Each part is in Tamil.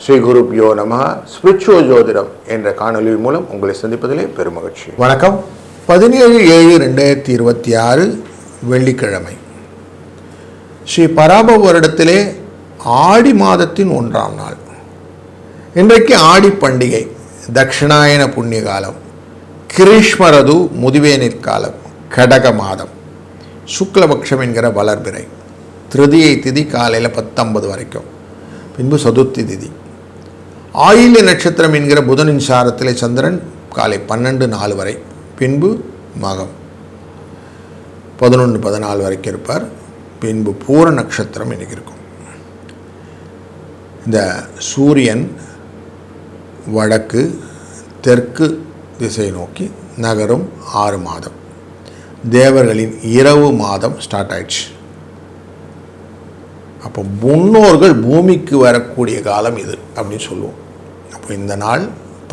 ஸ்ரீ குருப்யோ நம. ஸ்பிரிச்சுவல் ஜோதிடம் என்ற காணொலி மூலம் உங்களை சந்திப்பதிலே பெருமகிழ்ச்சி. வணக்கம். 17/7/2026 வெள்ளிக்கிழமை. ஸ்ரீ பராபவ வருடத்திலே ஆடி மாதத்தின் 1ஆம் நாள். இன்றைக்கு ஆடி பண்டிகை, தட்சிணாயன புண்ணிய காலம், கிரீஷ்மரது முதுவேனிற் காலம், கடக மாதம், சுக்லபக்ஷம் என்கிற வளர்பிறை, திருதியை திதி காலையில் 10:50 வரைக்கும், பின்பு சதுர்த்தி திதி, ஆயில்ய நட்சத்திரம் என்கிற புதனின் சாரத்திலே சந்திரன் காலை 12:04 வரை, பின்பு மகம் 11:14 வரைக்கும் இருப்பார், பின்பு பூர நட்சத்திரம் இன்னைக்கு இருக்கும். இந்த சூரியன் வடக்கு தெற்கு திசை நோக்கி நகரும் 6 மாதம். தேவர்களின் இரவு மாதம் ஸ்டார்ட் ஆயிடுச்சு. அப்போ முன்னோர்கள் பூமிக்கு வரக்கூடிய காலம் இது அப்படின்னு சொல்லுவோம். அப்போ இந்த நாள்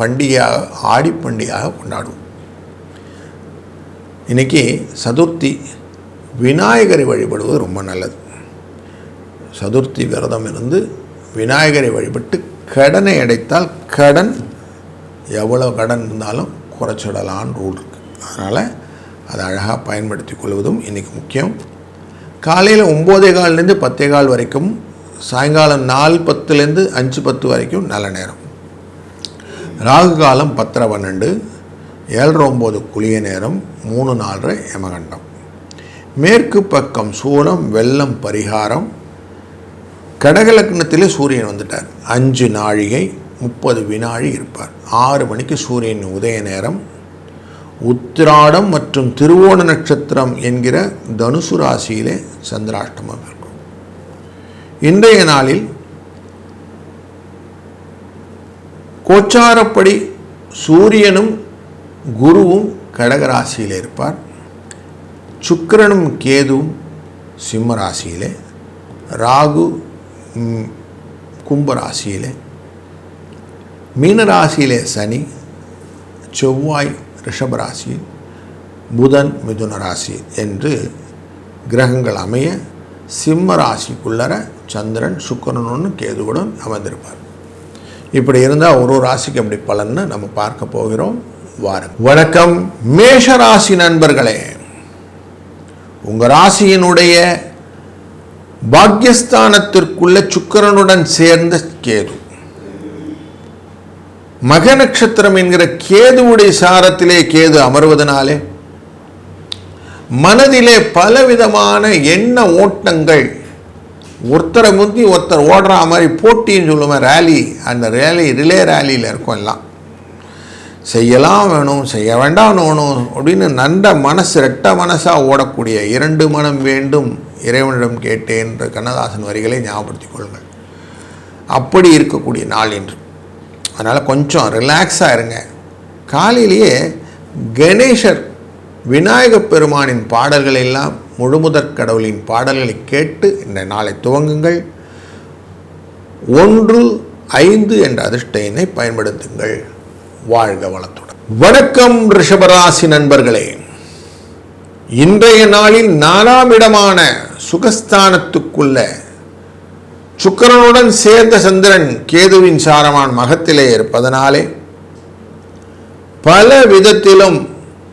பண்டிகையாக, ஆடி பண்டிகையாக கொண்டாடுவோம். இன்றைக்கி சதுர்த்தி, விநாயகரை வழிபடுவது ரொம்ப நல்லது. சதுர்த்தி விரதம் இருந்து விநாயகரை வழிபட்டு கடனை அடைத்தால், கடன் எவ்வளோ கடன் இருந்தாலும் குறைச்சிடலான்னு ரூல் இருக்குது. அதனால் அதை அழகாக பயன்படுத்தி கொள்வதும் இன்றைக்கி முக்கியம். காலையில் 9:15 10:15 வரைக்கும், சாயங்காலம் 4:10 5:10 வரைக்கும் நல்ல நேரம். ராகு காலம் 10:12, 7:09 குளிய நேரம், 3:04 யமகண்டம். மேற்கு பக்கம் சூலம், வெள்ளம், பரிகாரம். கடகலக்னத்திலே சூரியன் வந்துட்டார். 5 நாழிகை 30 வினாழி இருப்பார். 6 மணிக்கு சூரியன் உதய நேரம். உத்திராடம் மற்றும் திருவோண நட்சத்திரம் என்கிற தனுசு ராசியிலே சந்திராஷ்டமம் இருக்கும். இன்றைய நாளில் கோச்சாரப்படி சூரியனும் குருவும் கடகராசியிலே இருப்பார். சுக்கிரனும் கேதுவும் சிம்ம ராசியிலே, ராகு கும்பராசியிலே, மீனராசியிலே சனி, செவ்வாய் ரிஷபராசி, புதன் மிதுன ராசி என்று கிரகங்கள் அமைய சிம்ம ராசிக்குள்ளர சந்திரன் சுக்கிரனும் கேதுவுடன் அமர்ந்திருப்பார். இப்படி இருந்தால் ஒரு ராசிக்கு அப்படி பலன்னு நம்ம பார்க்க போகிறோம். வாருங்கள். வணக்கம் மேஷ ராசி நண்பர்களே. உங்கள் ராசியினுடைய பாக்யஸ்தானத்திற்குள்ள சுக்கிரனுடன் சேர்ந்த கேது, மக நட்சத்திரம் என்கிற கேதுவுடைய சாரத்திலே கேது அமர்வதனாலே மனதிலே பலவிதமான எண்ண ஓட்டங்கள், ஒருத்தரை முந்தி ஒருத்தர் ஓடுற மாதிரி போட்டின்னு சொல்லுவேன், ரேலி. அந்த ரிலே ரேலியில் இருக்கும். எல்லாம் செய்யலாம் வேணும், செய்ய வேண்டாம் வேணும் அப்படின்னு நண்ட மனசு, ரெட்ட மனசாக ஓடக்கூடிய 2 மனம் வேண்டும் இறைவனிடம் கேட்டேன்ற கண்ணதாசன் வரிகளை ஞாபகப்படுத்திக் கொள்ளுங்கள். அப்படி இருக்கக்கூடிய நாள் இன்று. அதனால் கொஞ்சம் ரிலாக்ஸாக இருங்க. காலையிலேயே கணேசர், விநாயகப் பெருமானின் பாடல்கள் எல்லாம், முழுமுதற் கடவுளின் பாடல்களை கேட்டு இந்த நாளை துவங்குங்கள். 1 5 என்ற அதிர்ஷ்ட எண்ணை பயன்படுத்துங்கள். வாழ்க வளத்துடன். வணக்கம் ரிஷபராசி நண்பர்களே. இன்றைய நாளில் 4ஆம் இடமான சுகஸ்தானத்துக்குள்ள சுக்கிரனுடன் சேர்ந்த சந்திரன் கேதுவின் சாரமான மகத்திலே இருப்பதனாலே பல விதத்திலும்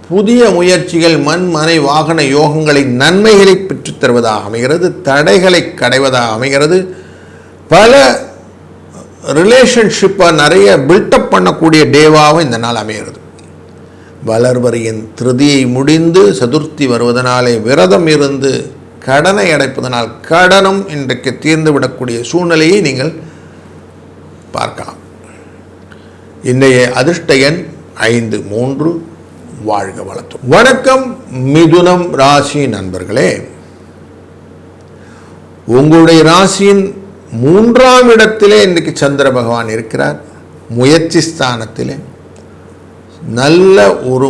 புதிய முயற்சிகள், மண் மனை வாகன யோகங்களின் நன்மைகளை பெற்றுத் தருவதாக அமைகிறது. தடைகளை கடைவதாக அமைகிறது. பல ரிலேஷன்ஷிப்பை நிறைய பில்டப் பண்ணக்கூடிய டேவாகவும் இந்த நாள் அமைகிறது. வளர்வரியின் திருதியை முடிந்து சதுர்த்தி வருவதனாலே விரதம் இருந்து கடனை அடைப்பதனால் கடனும் இன்றைக்கு தீர்ந்து விடக்கூடிய சூழ்நிலையை நீங்கள் பார்க்கலாம். இன்றைய அதிர்ஷ்ட எண் 5 3. வாழ்க வளத்துடன். வணக்கம் மிதுனம் ராசி நண்பர்களே. உங்களுடைய ராசியின் 3ஆம் இடத்திலே இன்றைக்கு சந்திர பகவான் இருக்கிறார். முயற்சி ஸ்தானத்திலே நல்ல ஒரு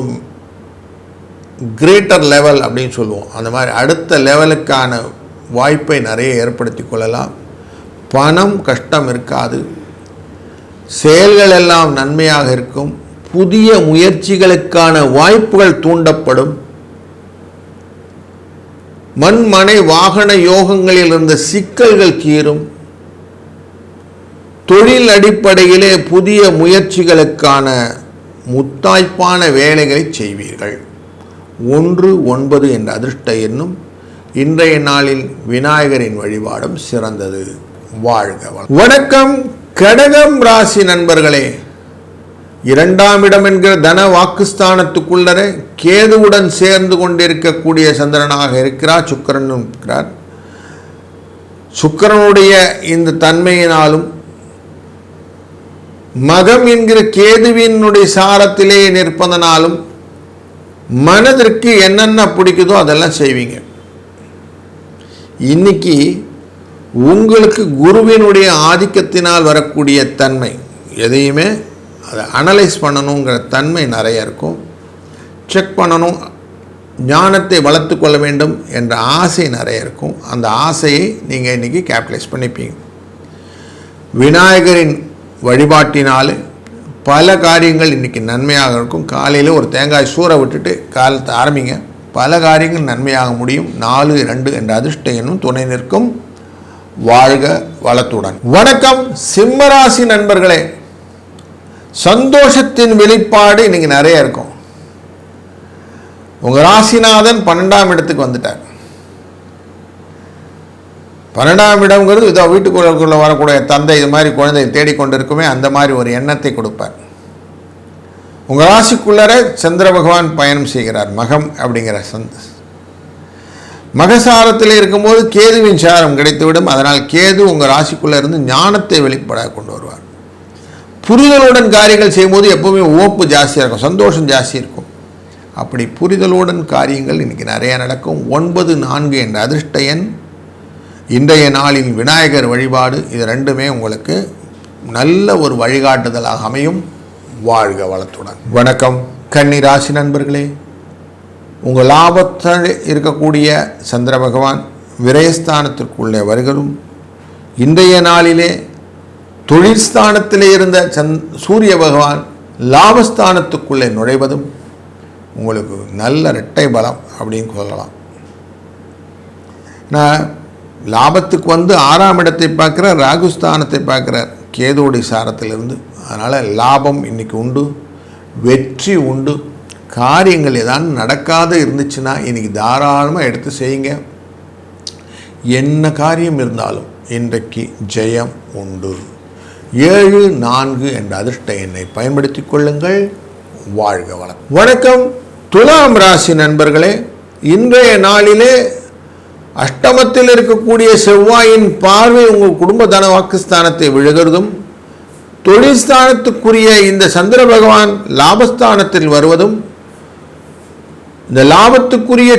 கிரேட்டர் லெவல் அப்படின்னு சொல்லுவோம். அந்த மாதிரி அடுத்த லெவலுக்கான வாய்ப்பை நிறைய ஏற்படுத்தி கொள்ளலாம். பணம் கஷ்டம் இருக்காது. செயல்கள் எல்லாம் நன்மையாக இருக்கும். புதிய முயற்சிகளுக்கான வாய்ப்புகள் தூண்டப்படும். மண் மனை வாகன யோகங்களில் இருந்த சிக்கல்கள் தீரும். தொழில் அடிப்படையிலே புதிய முயற்சிகளுக்கான முத்தாய்ப்பான வேலைகளை செய்வீர்கள். 1-9 என்ற அதிர்ஷ்ட எண்ணும் இன்றைய நாளில் விநாயகரின் வழிபாடும் சிறந்தது. வாழ்க வணக்கம். கடகம் ராசி நண்பர்களே, 2ஆம் இடம் என்கிற தன வாக்குஸ்தானத்துக்குள்ளர கேதுவுடன் சேர்ந்து கொண்டிருக்கக்கூடிய சந்திரனாக இருக்கிறார். சுக்கிரனும் இருக்கிறார். சுக்கிரனுடைய இந்த தன்மையினாலும் மகம் என்கிற கேதுவினுடைய சாரத்திலே நிற்பதனாலும் மனதிற்கு என்னென்ன பிடிக்குதோ அதெல்லாம் செய்வீங்க. இன்னைக்கு உங்களுக்கு குருவினுடைய ஆதிக்கத்தினால் வரக்கூடிய தன்மை, எதையுமே அதை அனலைஸ் பண்ணணுங்கிற தன்மை நிறைய இருக்கும். செக் பண்ணணும், ஞானத்தை வளர்த்து கொள்ள வேண்டும் என்ற ஆசை நிறைய இருக்கும். அந்த ஆசையை நீங்கள் இன்றைக்கி கேபிட்டலைஸ் பண்ணிப்பீங்க. விநாயகரின் வழிபாட்டினால் பல காரியங்கள் இன்றைக்கி நன்மையாக இருக்கும். காலையில் ஒரு தேங்காய் சூற விட்டுட்டு காலத்தை ஆரம்பிங்க. பல காரியங்கள் நன்மையாக முடியும். 4-2 என்ற அதிர்ஷ்ட எண்ணும் துணை நிற்கும். வாழ்க வளத்துடன். வணக்கம் சிம்மராசி நண்பர்களே, சந்தோஷத்தின் வெளிப்பாடு இன்னைக்கு நிறைய இருக்கும். உங்கள் ராசிநாதன் 12ஆம் இடத்துக்கு வந்துட்டார். 12ஆம் இடம்ங்கிறது இதோ வீட்டுக்குள்ளே வரக்கூடிய தந்தை இது மாதிரி குழந்தையை தேடிக்கொண்டிருக்குமே அந்த மாதிரி ஒரு எண்ணத்தை கொடுப்பார். உங்கள் ராசிக்குள்ளர சந்திர பகவான் பயணம் செய்கிறார். மகம் அப்படிங்கிற மகசாரத்தில் இருக்கும்போது கேதுவின் சாரம் கிடைத்துவிடும். அதனால் கேது உங்கள் ராசிக்குள்ளே இருந்து ஞானத்தை வெளிப்பட கொண்டு வருவார். புரிதலுடன் காரியங்கள் செய்யும்போது எப்போவுமே ஓப்பு ஜாஸ்தியாக இருக்கும், சந்தோஷம் ஜாஸ்தி இருக்கும். அப்படி புரிதலுடன் காரியங்கள் இன்றைக்கி நிறைய நடக்கும். 9-4 என்ற அதிர்ஷ்ட எண். இன்றைய நாளில் விநாயகர் வழிபாடு, இது ரெண்டுமே உங்களுக்கு நல்ல ஒரு வழிகாட்டுதலாக அமையும். வாழ்க வளத்துடன். வணக்கம் கன்னி ராசி நண்பர்களே, உங்கள் லாபத்தில் இருக்கக்கூடிய சந்திர பகவான் விரயஸ்தானத்திற்குள்ளே வருகிறதும், இன்றைய நாளிலே தொழில்ஸ்தானத்திலே இருந்த சூரிய பகவான் லாபஸ்தானத்துக்குள்ளே நுழைவதும் உங்களுக்கு நல்ல இரட்டை பலம் அப்படின்னு சொல்லலாம். நான் லாபத்துக்கு 6ஆம் இடத்தை பார்க்குறார், ராகுஸ்தானத்தை பார்க்குறார் கேதுவோடைய சாரத்திலிருந்து. அதனால் லாபம் இன்றைக்கி உண்டு, வெற்றி உண்டு. காரியங்கள் ஏதாவது நடக்காத இருந்துச்சுன்னா இன்றைக்கி தாராளமாக எடுத்து செய்யுங்க. என்ன காரியம் இருந்தாலும் இன்றைக்கு ஜெயம் உண்டு. 7-4 என்ற அதிர்ஷ்ட எண்ணை பயன்படுத்தி கொள்ளுங்கள். வாழ்க வளம். வணக்கம் துலாம் ராசி நண்பர்களே, இன்றைய நாளிலே அஷ்டமத்தில் இருக்கக்கூடிய செவ்வாயின் பார்வை உங்கள் குடும்ப தன வாக்குஸ்தானத்தை விழுகிறதும், தொழில் ஸ்தானத்துக்குரிய இந்த சந்திர பகவான் லாபஸ்தானத்தில் வருவதும், இந்த லாபத்துக்குரிய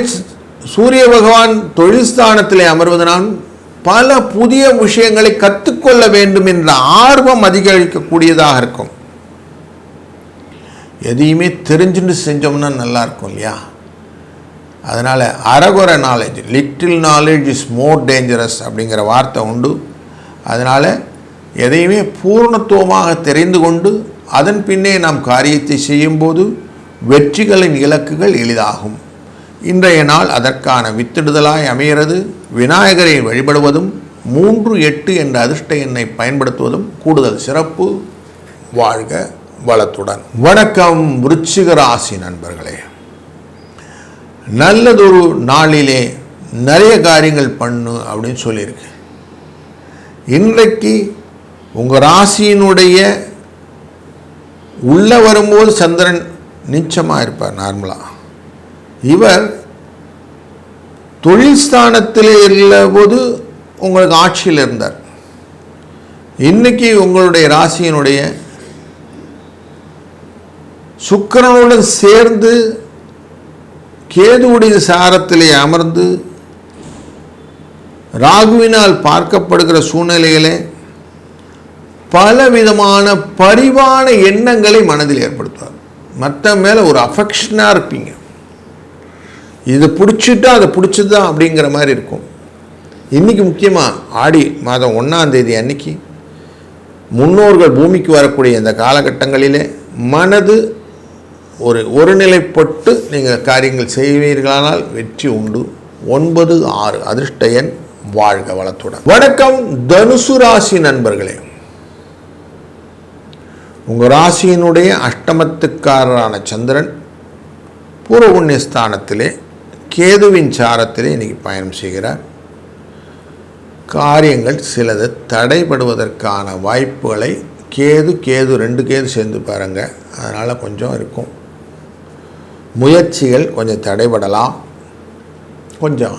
சூரிய பகவான் தொழில் ஸ்தானத்திலே அமர்வதனால் பல புதிய விஷயங்களை கற்றுக்கொள்ள வேண்டும் என்ற ஆர்வம் அதிகரிக்கக்கூடியதாக இருக்கும். எதையுமே தெரிஞ்சுட்டு செஞ்சோம்னா நல்லா இருக்கும் இல்லையா? அதனால் அரகுற knowledge, little knowledge is more dangerous அப்படிங்கிற வார்த்தை உண்டு. அதனால் எதையுமே பூர்ணத்துவமாக தெரிந்து கொண்டு அதன் பின்னே நாம் காரியத்தை செய்யும்போது வெற்றிகளின் இலக்குகள் எளிதாகும். இன்றைய நாள் அதற்கான வித்திடுதலாய் அமைகிறது. விநாயகரை வழிபடுவதும் 3-8 என்ற அதிர்ஷ்ட எண்ணை பயன்படுத்துவதும் கூடுதல் சிறப்பு. வாழ்க வளத்துடன். வணக்கம் விருச்சிக ராசி நண்பர்களே, நல்லதொரு நாளிலே நிறைய காரியங்கள் பண்ணு அப்படின்னு சொல்லியிருக்கு. இன்றைக்கு உங்கள் ராசியினுடைய உள்ளே வரும்போது சந்திரன் நீச்சமாக இருப்பார் நார்மலாக. இவர் தொழில் ஸ்தானத்தில் இருந்தபோது உங்களுக்கு ஆட்சியில் இருந்தார். இன்னைக்கு உங்களுடைய ராசியினுடைய சுக்கிரனுடன் சேர்ந்து கேதுவுடைய சாரத்திலே அமர்ந்து ராகுவினால் பார்க்கப்படுகிற சூழ்நிலைகளே பலவிதமான பரிவான எண்ணங்களை மனதில் ஏற்படுத்துவார். மற்ற மேலே ஒரு அஃபெக்ஷனாக இருப்பீங்க. இது பிடிச்சிட்டா அதை பிடிச்சது தான் அப்படிங்கிற மாதிரி இருக்கும். இன்றைக்கி முக்கியமாக ஆடி மாதம் 1ஆம் தேதி அன்னைக்கு முன்னோர்கள் பூமிக்கு வரக்கூடிய இந்த காலகட்டங்களிலே மனது ஒருநிலைப்பட்டு நீங்கள் காரியங்கள் செய்வீர்களானால் வெற்றி உண்டு. 96 அதிர்ஷ்ட எண். வாழ்க வளத்துடன். வணக்கம் தனுசு ராசி நண்பர்களே. உங்கள் ராசியினுடைய அஷ்டமத்துக்காரரான சந்திரன் பூர்வ புண்ணிய ஸ்தானத்திலே கேதுவின் சாரத்திலே இன்னைக்கு பயணம் செய்கிறார். காரியங்கள் சிலது தடைபடுவதற்கான வாய்ப்புகளை கேது 2 கேது சேர்ந்து பாருங்க, அதனால் கொஞ்சம் இருக்கும். முயற்சிகள் கொஞ்சம் தடைபடலாம். கொஞ்சம்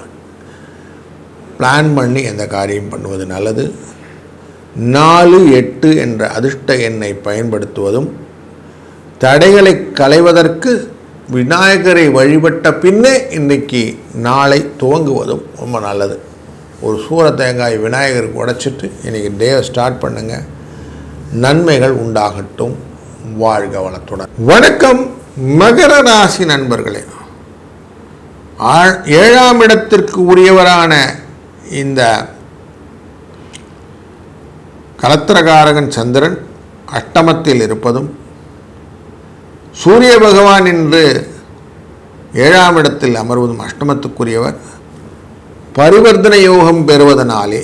பிளான் பண்ணி எந்த காரியம் பண்ணுவது நல்லது. 4, 8 என்ற அதிர்ஷ்ட எண்ணை பயன்படுத்துவதும் தடைகளை களைவதற்கு விநாயகரை வழிபட்ட பின்னே இன்றைக்கி நாளை துவங்குவதும் ரொம்ப நல்லது. ஒரு சூர தேங்காய் விநாயகருக்கு உடைச்சிட்டு இன்றைக்கி டேவை ஸ்டார்ட் பண்ணுங்கள். நன்மைகள் உண்டாகட்டும். வாழ்க வளத்துடன். வணக்கம் மகர ராசி நண்பர்களே. 7ஆம் இடத்திற்கு உரியவரான இந்த கலத்திரகாரகன் சந்திரன் அஷ்டமத்தில் இருப்பதும் சூரிய பகவான் இன்று 7ஆம் இடத்தில் அமர்வதும் அஷ்டமத்துக்குரியவர் பரிவர்த்தனை யோகம் பெறுவதனாலே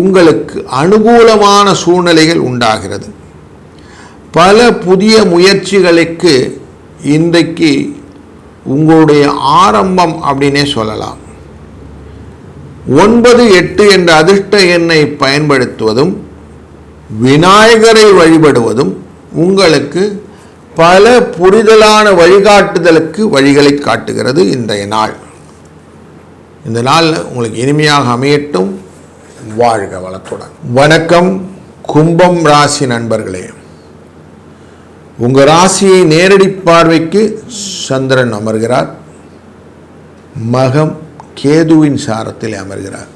உங்களுக்கு அனுகூலமான சூழ்நிலைகள் உண்டாகிறது. பல புதிய முயற்சிகளுக்கு இன்றைக்கு உங்களுடைய ஆரம்பம் அப்படின்னே சொல்லலாம். 9, 8 என்ற அதிர்ஷ்ட எண்ணை பயன்படுத்துவதும் விநாயகரை வழிபடுவதும் உங்களுக்கு பல புரிதலான வழிகாட்டுதலுக்கு வழிகளை காட்டுகிறது. இன்றைய நாள் இந்த நாள் உங்களுக்கு இனிமையாக அமையட்டும். வாழ்க வளத்துடன். வணக்கம் கும்பம் ராசி நண்பர்களே. உங்கள் ராசியை நேரடி பார்வைக்கு சந்திரன் அமர்கிறார். மகம் கேதுவின் சாரத்தில் அமர்கிறார்.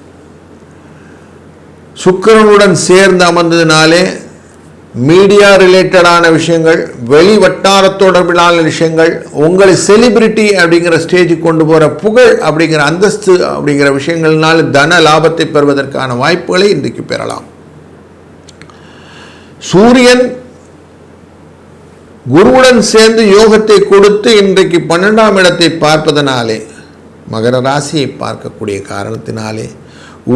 சுக்கிரனுடன் சேர்ந்து அமர்ந்ததினாலே மீடியா ரிலேட்டடான விஷயங்கள், வெளி வட்டார தொடர்பிலான விஷயங்கள், உங்களை செலிபிரிட்டி அப்படிங்கிற ஸ்டேஜுக்கு கொண்டு போகிற புகழ் அப்படிங்கிற அந்தஸ்து அப்படிங்கிற விஷயங்கள்னால தன லாபத்தை பெறுவதற்கான வாய்ப்புகளை இன்றைக்கு பெறலாம். சூரியன் குருவுடன் சேர்ந்து யோகத்தை கொடுத்து இன்றைக்கு 12ஆம் இடத்தை பார்ப்பதனாலே, மகர ராசியை பார்க்கக்கூடிய காரணத்தினாலே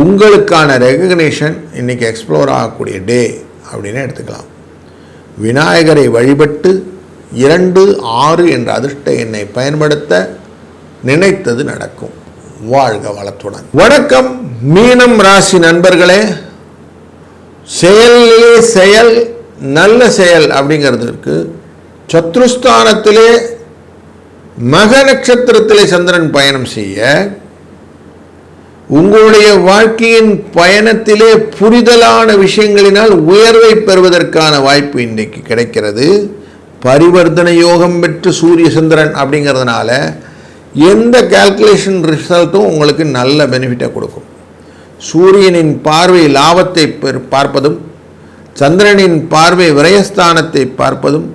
உங்களுக்கான ரெகக்னேஷன் இன்றைக்கி எக்ஸ்ப்ளோர் ஆகக்கூடிய டே அப்படின்னு எடுத்துக்கலாம். விநாயகரை வழிபட்டு 2, 6 என்ற அதிர்ஷ்ட எண்ணை பயன்படுத்த நினைத்தது நடக்கும். வாழ்க வளத்துடன். வணக்கம் மீனம் ராசி நண்பர்களே. செயலிலே செயல், நல்ல செயல் அப்படிங்கிறதுக்கு சத்ருஸ்தானத்திலே மக நட்சத்திரத்திலே சந்திரன் பயணம் செய்ய உங்களுடைய வாழ்க்கையின் பயணத்திலே புரிதலான விஷயங்களினால் உயர்வை பெறுவதற்கான வாய்ப்பு இன்றைக்கு கிடைக்கிறது. பரிவர்த்தனை யோகம் பெற்று சூரிய சந்திரன் அப்படிங்கிறதுனால எந்த கால்குலேஷன் ரிசல்ட்டும் உங்களுக்கு நல்ல பெனிஃபிட்டை கொடுக்கும். சூரியனின் பார்வை லாபத்தை பார்ப்பதும் சந்திரனின் பார்வை விரயஸ்தானத்தை பார்ப்பதும்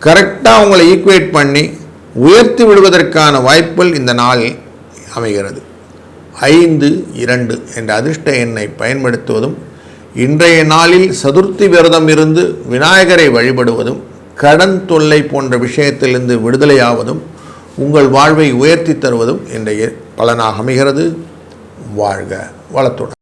கரெக்டாக உங்களை ஈக்குவேட் பண்ணி உயர்த்தி விடுவதற்கான வாய்ப்புகள் இந்த நாளில் அமைகிறது. 5, 2 என்ற அதிர்ஷ்ட எண்ணை பயன்படுத்துவதும் இன்றைய நாளில் சதுர்த்தி விரதம் இருந்து விநாயகரை வழிபடுவதும் கடன் தொல்லை போன்ற விஷயத்திலிருந்து விடுதலையாவதும் உங்கள் வாழ்வை உயர்த்தி தருவதும் இன்றைய பலனாக அமைகிறது. வாழ்க வளத்துடன்.